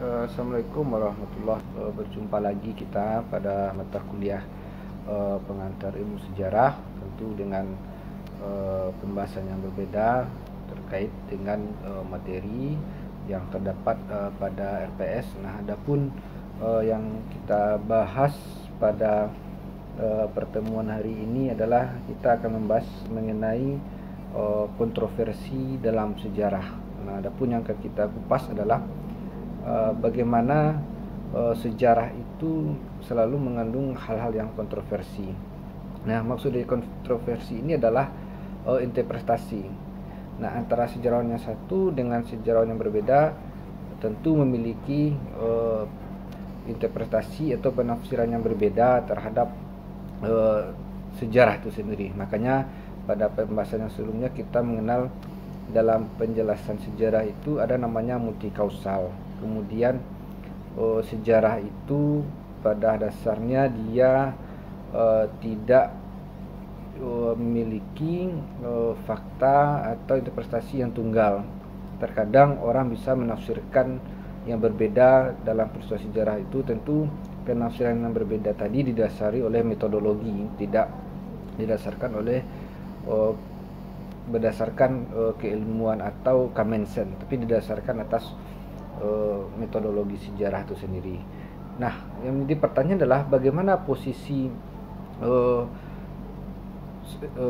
Assalamualaikum warahmatullahi wabarakatuh. Berjumpa lagi kita pada mata kuliah pengantar ilmu sejarah, tentu dengan pembahasan yang berbeda terkait dengan materi yang terdapat pada RPS. Nah, adapun yang kita bahas pada pertemuan hari ini adalah kita akan membahas mengenai kontroversi dalam sejarah. Nah, adapun yang akan kita kupas adalah bagaimana sejarah itu selalu mengandung hal-hal yang kontroversi. Nah, maksud dari kontroversi ini adalah interpretasi. Nah, antara sejarawan yang satu dengan sejarawan yang berbeda tentu memiliki interpretasi atau penafsiran yang berbeda terhadap sejarah itu sendiri. Makanya pada pembahasan yang sebelumnya kita mengenal dalam penjelasan sejarah itu ada namanya multikausal. Kemudian sejarah itu pada dasarnya dia tidak memiliki fakta atau interpretasi yang tunggal. Terkadang orang bisa menafsirkan yang berbeda dalam peristiwa sejarah itu. Tentu penafsiran yang berbeda tadi didasari oleh metodologi, tidak didasarkan oleh berdasarkan keilmuan atau common sense, tapi didasarkan atas metodologi sejarah itu sendiri. Nah, yang menjadi pertanyaan adalah bagaimana posisi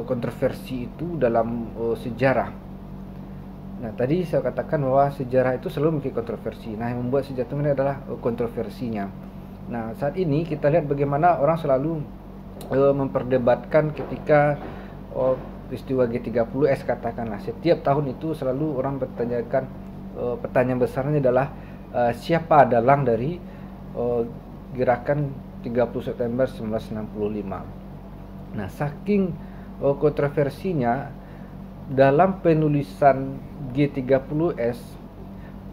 kontroversi itu dalam sejarah. Nah, tadi saya katakan bahwa sejarah itu selalu memiliki kontroversi. Nah, yang membuat sejarah itu adalah kontroversinya. Nah, saat ini kita lihat bagaimana orang selalu memperdebatkan ketika peristiwa G30S, katakanlah setiap tahun itu selalu orang bertanyakan, pertanyaan besarnya adalah siapa dalang dari gerakan 30 September 1965. Nah, saking kontroversinya dalam penulisan G30S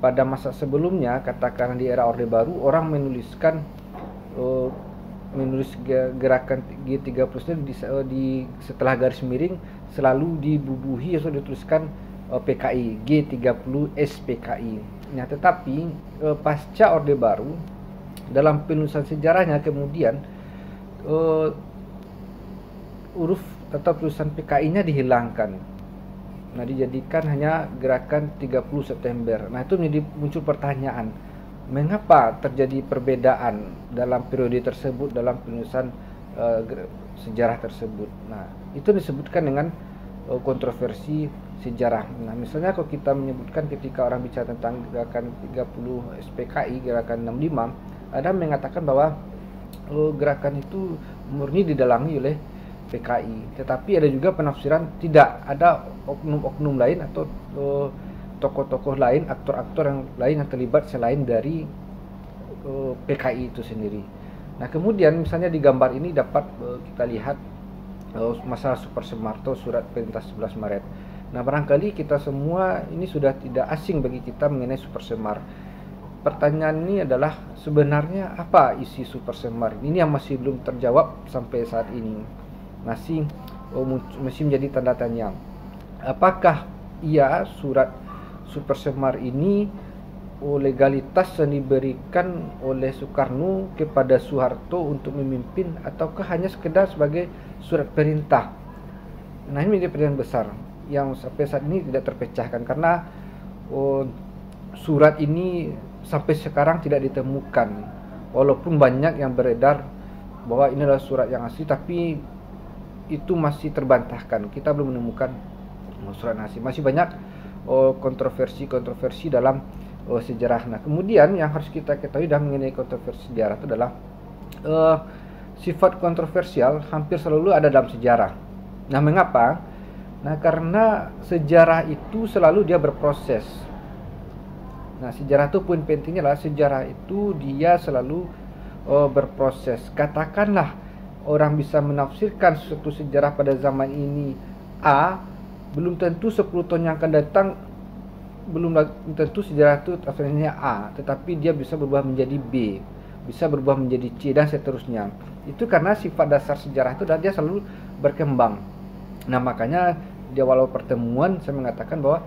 pada masa sebelumnya, katakanlah di era Orde Baru, orang menulis gerakan G30 di setelah garis miring selalu dibubuhi atau dituliskan PKI, G30S PKI. Nah, tetapi pasca Orde Baru dalam penulisan sejarahnya kemudian huruf atau tulisan PKI-nya dihilangkan. Nah, dijadikan hanya gerakan 30 September. Nah, itu muncul pertanyaan, mengapa terjadi perbedaan dalam periode tersebut dalam penulisan sejarah tersebut. Nah, itu disebutkan dengan kontroversi sejarah. Nah, misalnya kalau kita menyebutkan ketika orang bicara tentang gerakan 30 SPKI, gerakan 65, ada mengatakan bahwa gerakan itu murni didalangi oleh PKI. Tetapi ada juga penafsiran tidak, ada oknum-oknum lain atau tokoh-tokoh lain, aktor-aktor yang lain yang terlibat selain dari PKI itu sendiri. Nah, kemudian misalnya di gambar ini dapat kita lihat masalah Super Semar atau surat perintah 11 Maret. Nah, barangkali kita semua ini sudah tidak asing bagi kita mengenai Super Semar. Pertanyaan ini adalah sebenarnya apa isi Super Semar ini yang masih belum terjawab sampai saat ini. Masih menjadi tanda tanya. Apakah surat Super Semar ini legalitas yang diberikan oleh Soekarno kepada Soeharto untuk memimpin, ataukah hanya sekedar sebagai surat perintah? Nah, ini menjadi pertanyaan besar yang sampai saat ini tidak terpecahkan, karena surat ini sampai sekarang tidak ditemukan. Walaupun banyak yang beredar bahwa ini adalah surat yang asli, tapi itu masih terbantahkan. Kita belum menemukan surat asli. Masih banyak kontroversi dalam sejarah. Nah, kemudian yang harus kita ketahui dalam mengenai kontroversi sejarah itu adalah sifat kontroversial hampir selalu ada dalam sejarah. Nah, mengapa? Nah, karena sejarah itu selalu dia berproses. Nah, sejarah itu poin pentingnya adalah sejarah itu dia selalu berproses. Katakanlah orang bisa menafsirkan suatu sejarah pada zaman ini A, belum tentu 10 tahun yang akan datang belum tentu sejarah itu tafsirnya A, tetapi dia bisa berubah menjadi B, bisa berubah menjadi C, dan seterusnya. Itu karena sifat dasar sejarah itu dia selalu berkembang. Nah, makanya di awal pertemuan saya mengatakan bahwa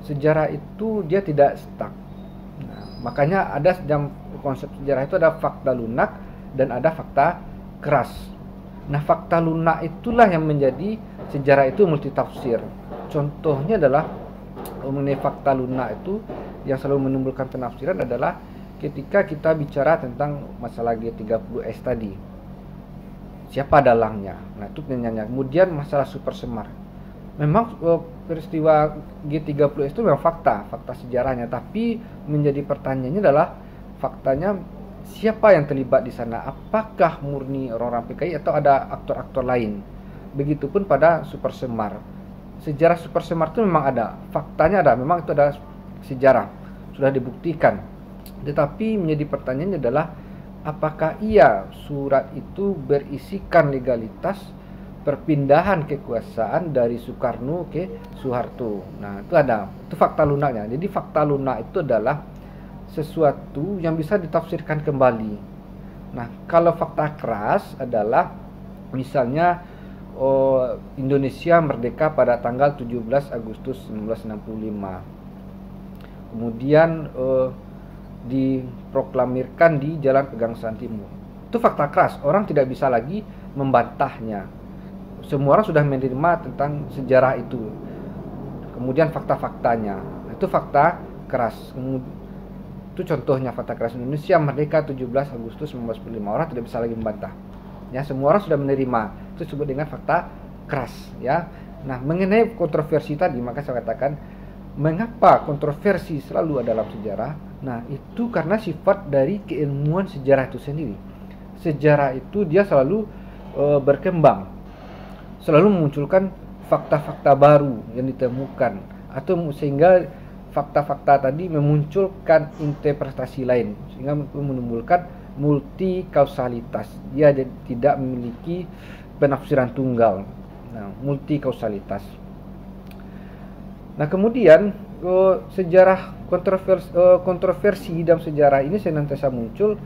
sejarah itu dia tidak stuck. Nah, Makanya ada dalam konsep sejarah itu ada fakta lunak dan ada fakta keras. Nah, fakta lunak itulah yang menjadi sejarah itu multitafsir. Contohnya adalah mengenai fakta lunak itu yang selalu menimbulkan penafsiran adalah ketika kita bicara tentang masalah G30S tadi. Siapa dalangnya? Nah, itu pertanyaannya. Kemudian masalah super semar. Memang peristiwa G30S itu memang fakta sejarahnya, tapi menjadi pertanyaannya adalah faktanya siapa yang terlibat di sana? Apakah murni orang-orang PKI atau ada aktor-aktor lain? Begitupun pada super semar. Sejarah super semar itu memang ada, faktanya ada, memang itu ada sejarah, sudah dibuktikan. Tetapi menjadi pertanyaannya adalah apakah iya surat itu berisikan legalitas perpindahan kekuasaan dari Soekarno ke Soeharto. Nah, itu ada. Itu fakta lunaknya. Jadi fakta lunak itu adalah sesuatu yang bisa ditafsirkan kembali. Nah, kalau fakta keras adalah misalnya Indonesia merdeka pada tanggal 17 Agustus 1965. Kemudian diproklamirkan di Jalan Pegangsaan Timur. Itu fakta keras. Orang tidak bisa lagi membantahnya. Semua orang sudah menerima tentang sejarah itu. Kemudian fakta-faktanya, itu fakta keras. Itu contohnya fakta keras. Indonesia merdeka 17 Agustus 1945. Orang tidak bisa lagi membantah. Ya, semua orang sudah menerima. Itu disebut dengan fakta keras. Ya. Nah, mengenai kontroversi tadi, maka saya katakan, mengapa kontroversi selalu ada dalam sejarah? Nah, itu karena sifat dari keilmuan sejarah itu sendiri. Sejarah itu dia selalu berkembang. Selalu memunculkan fakta-fakta baru yang ditemukan, atau sehingga fakta-fakta tadi memunculkan interpretasi lain, sehingga menimbulkan multi kausalitas. Dia tidak memiliki penafsiran tunggal. Nah, multi kausalitas. Nah, kemudian sejarah kontroversi dalam sejarah ini senantiasa muncul.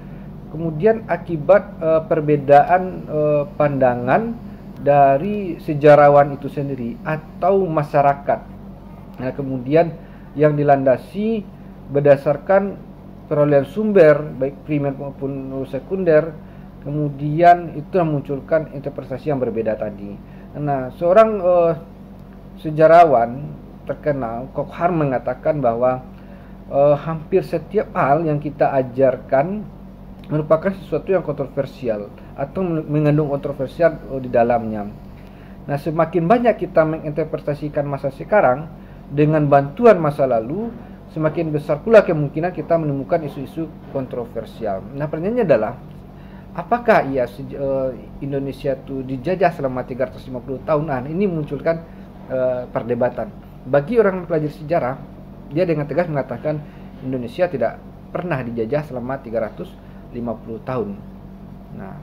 Kemudian akibat perbedaan pandangan dari sejarawan itu sendiri atau masyarakat. Nah, kemudian yang dilandasi berdasarkan perolehan sumber baik primer maupun sekunder, kemudian itu memunculkan interpretasi yang berbeda tadi. Nah, seorang sejarawan terkenal, Kokhar, mengatakan bahwa hampir setiap hal yang kita ajarkan merupakan sesuatu yang kontroversial atau mengandung kontroversial di dalamnya. Nah, semakin banyak kita menginterpretasikan masa sekarang dengan bantuan masa lalu, semakin besar pula kemungkinan kita menemukan isu-isu kontroversial. Nah, pertanyaannya adalah apakah Indonesia itu dijajah selama 350 tahun? Nah, ini munculkan perdebatan. Bagi orang mempelajari sejarah, dia dengan tegas mengatakan Indonesia tidak pernah dijajah selama 350 tahun. Nah,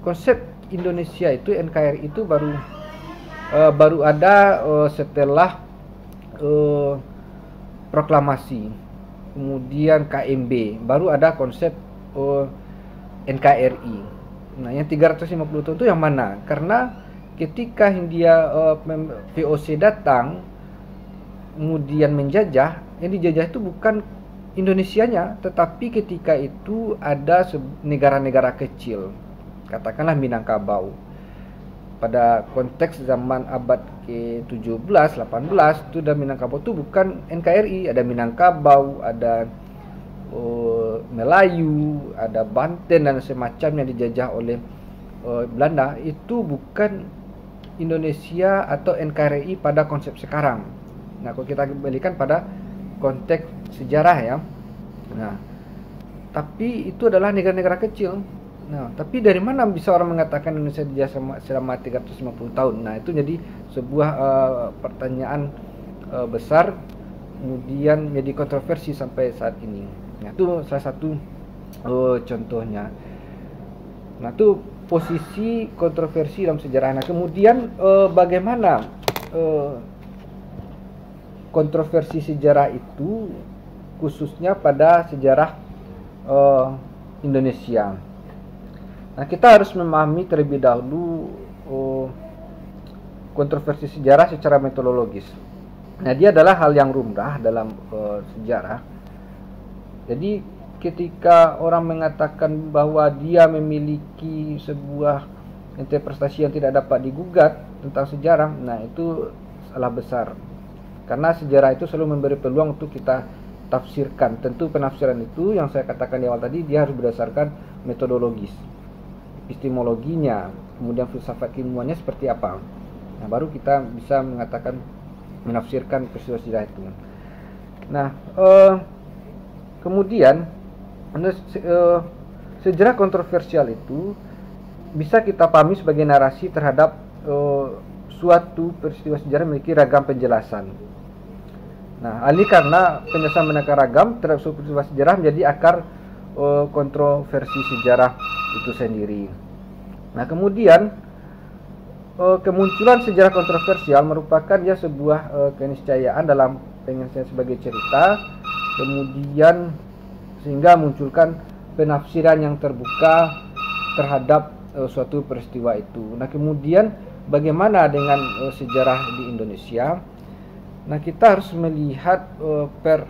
konsep Indonesia itu, NKRI itu baru ada setelah proklamasi, kemudian KMB, baru ada konsep NKRI. Nah, yang 350 tahun itu yang mana? Karena ketika Hindia VOC datang kemudian menjajah, yang dijajah itu bukan Indonesianya, tetapi ketika itu ada negara-negara kecil, katakanlah Minangkabau. Pada konteks zaman abad ke-17, 18 itu dan Minangkabau itu bukan NKRI, ada Minangkabau, ada Melayu, ada Banten dan semacamnya dijajah oleh Belanda. Itu bukan Indonesia atau NKRI pada konsep sekarang. Nah, kalau kita kembalikan pada konteks sejarah ya. Nah, tapi itu adalah negara-negara kecil. Nah, tapi dari mana bisa orang mengatakan Indonesia dijajah selama 350 tahun? Nah, itu jadi sebuah pertanyaan besar, kemudian jadi kontroversi sampai saat ini. Nah, itu salah satu contohnya. Nah, itu posisi kontroversi dalam sejarah. Nah, kemudian bagaimana kontroversi sejarah itu khususnya pada sejarah Indonesia. Nah, kita harus memahami terlebih dahulu kontroversi sejarah secara metodologis. Nah, dia adalah hal yang lumrah dalam sejarah. Jadi ketika orang mengatakan bahwa dia memiliki sebuah interpretasi yang tidak dapat digugat tentang sejarah, nah itu salah besar. Karena sejarah itu selalu memberi peluang untuk kita tafsirkan. Tentu penafsiran itu yang saya katakan di awal tadi, dia harus berdasarkan metodologis, epistemologinya, kemudian filsafat ilmuannya seperti apa. Nah, baru kita bisa mengatakan menafsirkan peristiwa sejarah itu. Nah, kemudian sejarah kontroversial itu bisa kita pahami sebagai narasi terhadap suatu peristiwa sejarah memiliki ragam penjelasan. Nah, ini karena penjelasan beraneka ragam terhadap suatu peristiwa sejarah menjadi akar kontroversi sejarah itu sendiri. Nah, kemudian kemunculan sejarah kontroversial merupakan ya sebuah keniscayaan dalam penyelesaian sebagai cerita, kemudian sehingga munculkan penafsiran yang terbuka terhadap suatu peristiwa itu. Nah, kemudian bagaimana dengan sejarah di Indonesia? Nah, kita harus melihat per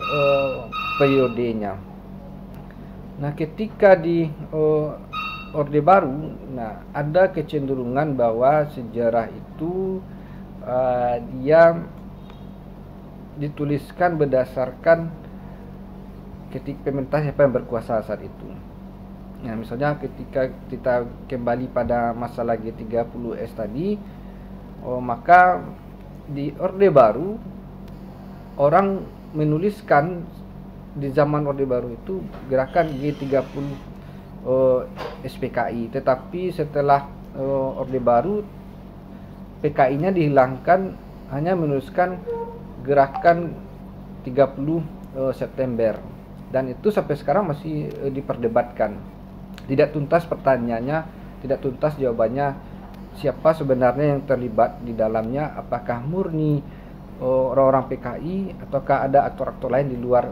periodenya. Nah, ketika di Orde Baru, nah ada kecenderungan bahwa sejarah itu dia dituliskan berdasarkan ketika pemerintah siapa yang berkuasa saat itu. Nah, misalnya ketika kita kembali pada masalah G30S tadi, maka di Orde Baru orang menuliskan di zaman Orde Baru itu gerakan G30 SPKI, tetapi setelah Orde Baru PKI-nya dihilangkan, hanya menuliskan gerakan 30 September. Dan itu sampai sekarang masih diperdebatkan. Tidak tuntas pertanyaannya, tidak tuntas jawabannya, siapa sebenarnya yang terlibat di dalamnya, apakah murni orang-orang PKI ataukah ada aktor-aktor lain di luar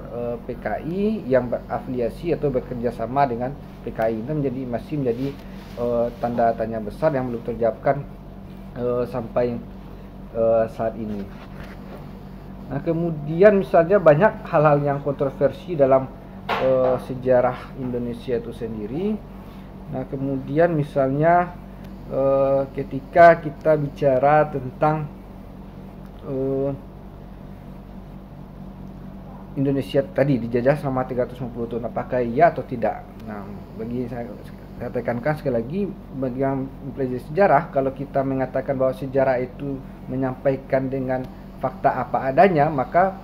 PKI yang berafiliasi atau bekerja sama dengan PKI. Itu masih menjadi tanda tanya besar yang belum terjawabkan sampai saat ini. Nah, kemudian misalnya banyak hal-hal yang kontroversi dalam sejarah Indonesia itu sendiri. Nah, kemudian misalnya ketika kita bicara tentang Indonesia tadi dijajah selama 350 tahun, apakah iya atau tidak? Nah, bagi saya tekankan sekali lagi, bagi yang mempelajari sejarah, kalau kita mengatakan bahwa sejarah itu menyampaikan dengan fakta apa adanya, maka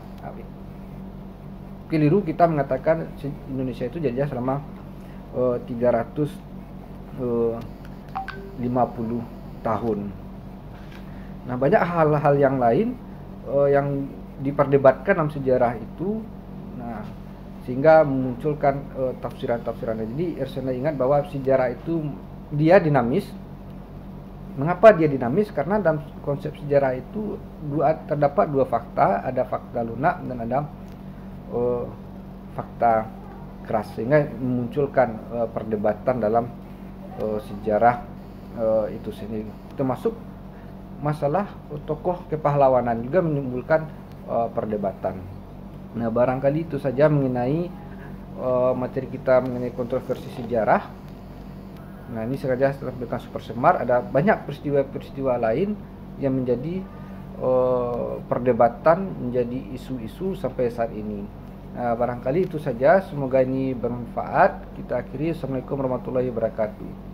keliru kita mengatakan Indonesia itu dijajah selama 350 tahun. Nah, banyak hal-hal yang lain yang diperdebatkan dalam sejarah itu, nah sehingga memunculkan tafsiran-tafsiran. Jadi Ersena ingat bahwa sejarah itu dia dinamis. Mengapa dia dinamis? Karena dalam konsep sejarah itu terdapat dua fakta, ada fakta lunak dan ada fakta keras, sehingga memunculkan perdebatan dalam sejarah itu sendiri. Termasuk masalah tokoh kepahlawanan juga menimbulkan perdebatan. Nah, barangkali itu saja mengenai materi kita mengenai kontroversi sejarah. Nah, ini sengaja tampilkan super semar. Ada banyak peristiwa-peristiwa lain yang menjadi perdebatan, menjadi isu-isu sampai saat ini. Nah, barangkali itu saja. Semoga ini bermanfaat. Kita akhiri. Assalamualaikum warahmatullahi wabarakatuh.